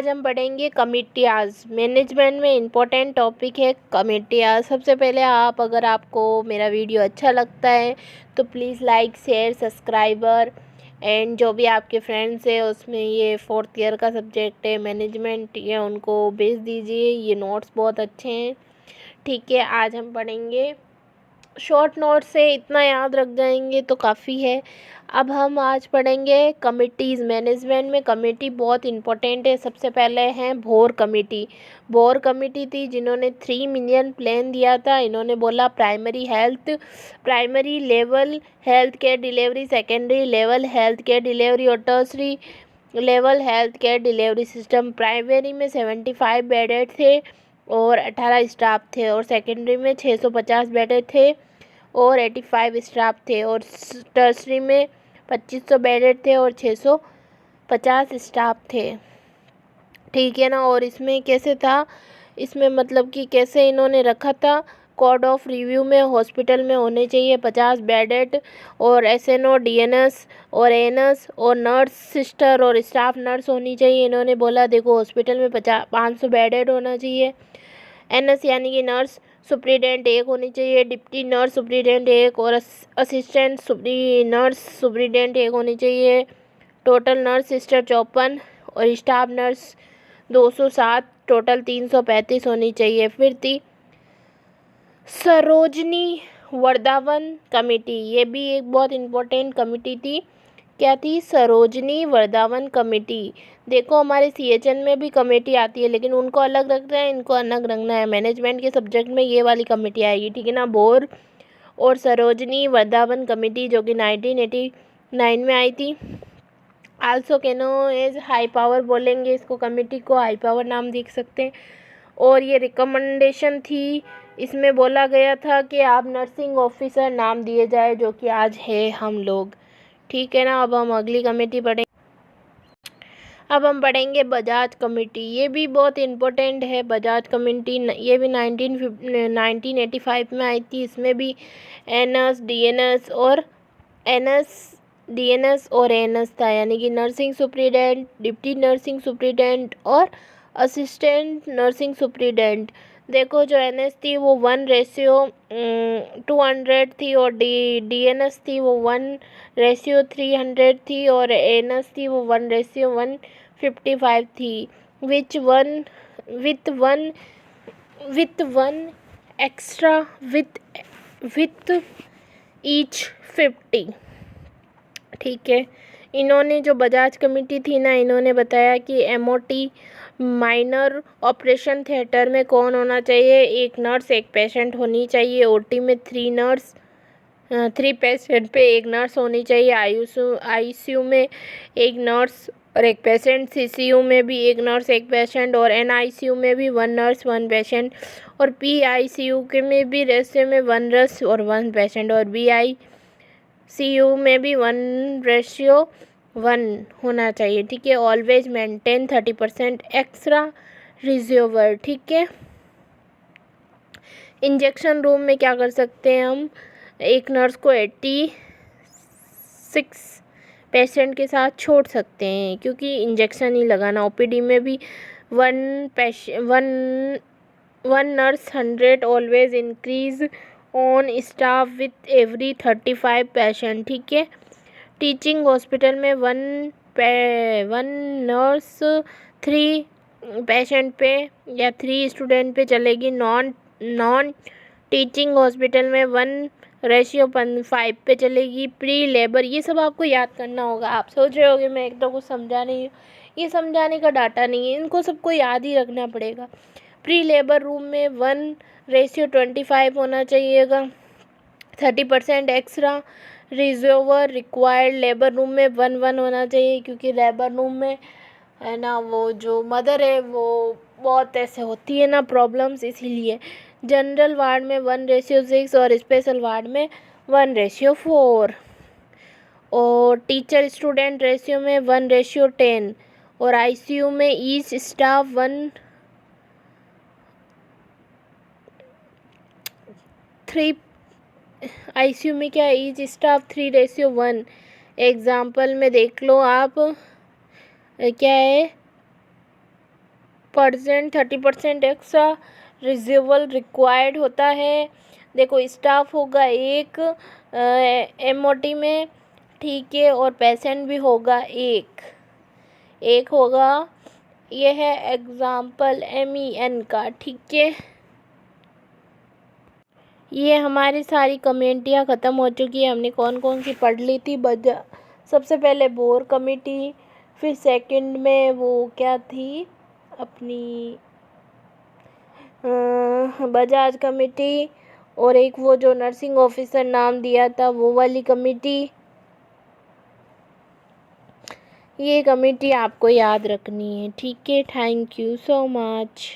आज हम पढ़ेंगे कमिटियाज़। मैनेजमेंट में इम्पोर्टेंट टॉपिक है कमिटियाज़। सबसे पहले अगर आपको मेरा वीडियो अच्छा लगता है तो please like, share, subscriber and जो भी आपके फ्रेंड्स है उसमें ये 4th ईयर का सब्जेक्ट है मैनेजमेंट, ये उनको भेज दीजिए। ये नोट्स बहुत अच्छे हैं। ठीक है, आज हम पढ़ेंगे शॉर्ट नोट से इतना याद रख जाएंगे तो काफ़ी है। अब हम आज पढ़ेंगे कमिटीज़। मैनेजमेंट में कमेटी बहुत इम्पोर्टेंट है। सबसे पहले हैं भोर कमेटी। भोर कमेटी थी जिन्होंने 3 मिलियन प्लान दिया था। इन्होंने बोला primary level health care delivery, secondary level health care delivery और tertiary level health care delivery system. Primary में 75 बेडेड थे और 18 स्टाफ थे, और सेकेंडरी में 650 बेडेड थे और 85 स्टाफ थे, और टर्सरी में 2500 बेडेड थे और 650 स्टाफ थे। ठीक है ना। और इसमें कैसे था, इसमें मतलब कि कैसे इन्होंने रखा था, कोड ऑफ रिव्यू में हॉस्पिटल में होने चाहिए 50 बेडेड और एसएनओ, डीएनएस और एएनएस और नर्स सिस्टर और स्टाफ नर्स होनी चाहिए। इन्होंने बोला देखो हॉस्पिटल में 500 बेडेड होना चाहिए। एनएस यानी कि नर्स सुप्रीडेंट 1 होनी चाहिए, डिप्टी नर्स सुप्रीडेंट 1 और असिस्टेंट नर्स सुप्रीडेंट 1 होनी चाहिए। टोटल नर्स सिस्टर 54 और स्टाफ नर्स 207, टोटल 335 होनी चाहिए। फिर थी सरोजनी वर्धावन कमेटी। ये भी एक बहुत इम्पोर्टेंट कमेटी थी। क्या थी? सरोजनी वर्धावन कमेटी। देखो हमारे सीएचएन में भी कमेटी आती है लेकिन उनको अलग रखना है, इनको अलग रखना है। मैनेजमेंट के सब्जेक्ट में ये वाली कमेटी आएगी, ठीक है ना। भोर और सरोजनी वर्धावन कमेटी जो कि 1989 में आई थी। Also known as high power बोलेंगे इसको, कमेटी को हाई पावर नाम देख सकते हैं। और ये रिकमेंडेशन थी, इसमें बोला गया था कि आप नर्सिंग ऑफिसर नाम दिए जाए, जो कि आज है हम लोग। ठीक है ना। अब हम अगली कमेटी पढ़ेंगे। अब हम पढ़ेंगे बजाज कमेटी। ये भी बहुत इम्पोर्टेंट है बजाज कमेटी। ये भी 1985 में आई थी। इसमें भी एनएस, डीएनएस और एएनएस था, यानी कि nursing superintendent, deputy nursing superintendent और असिस्टेंट नर्सिंग सुप्रीडेंट। देखो जो एनएस थी वो 1:200 थी और डीएनएस थी वो 1:300 थी और एएनएस थी वो 1:155 थी। Which one with one extra with each 50। ठीक है। इन्होंने जो बजाज कमेटी थी ना, इन्होंने बताया कि एमओटी माइनर ऑपरेशन थिएटर में कौन होना चाहिए? 1 नर्स 1 पेशेंट होनी चाहिए। ओटी में 3 पेशेंट पे 1 नर्स होनी चाहिए। आईसीयू में 1 नर्स और 1 पेशेंट। सीसीयू में भी 1 नर्स 1 पेशेंट और एनआईसीयू में भी 1 नर्स 1 पेशेंट और पीआईसीयू के में भी रेशियो में 1 नर्स और 1 पेशेंट और बीआईसीयू में भी 1:1 होना चाहिए। ठीक है। Always maintain 30% extra reservoir. ठीक है। इंजेक्शन रूम में क्या कर सकते हैं हम? 1 नर्स को 86 पेशेंट के साथ छोड़ सकते हैं क्योंकि इंजेक्शन ही लगाना। ओपीडी में भी 1 nurse 100 always increase on staff with every 35 patient. ठीक है। टीचिंग हॉस्पिटल में 1 नर्स 3 पेशेंट पे या 3 स्टूडेंट पे चलेगी। नॉन टीचिंग हॉस्पिटल में 1:5 पे चलेगी। प्री लेबर, ये सब आपको याद करना होगा। आप सोच रहे होगे मैं एक तो कुछ समझा नहीं हूँ, ये समझाने का डाटा नहीं है, इनको सबको याद ही रखना पड़ेगा। प्री लेबर रूम में 1:25 होना चाहिएगा। 30% extra reservoir required. Labour room में 1:1 होना चाहिए क्योंकि लेबर रूम में है ना वो जो मदर है वो बहुत ऐसे होती है ना प्रॉब्लम्स, इसीलिए। जनरल वार्ड में 1:6 और स्पेशल वार्ड में 1:4 और टीचर स्टूडेंट रेशियो में 1:10 और आईसीयू में ईच स्टाफ 3 आईसीयू में क्या है? Each staff 3:1। एग्जाम्पल में देख लो आप, क्या है परसेंट 30% एक्स्ट्रा रिजर्वल रिक्वायर्ड होता है। देखो स्टाफ होगा एक एमओटी में, ठीक है, और पेशेंट भी होगा एक होगा। ये है एग्जाम्पल MEN का, ठीक है। ये हमारी सारी कमेटियाँ ख़त्म हो चुकी है। हमने कौन कौन सी पढ़ ली थी? सबसे पहले बोर कमेटी, फिर सेकंड में वो क्या थी अपनी बजाज कमेटी, और एक वो जो नर्सिंग ऑफिसर नाम दिया था वो वाली कमेटी। ये कमेटी आपको याद रखनी है, ठीक है। Thank you so much.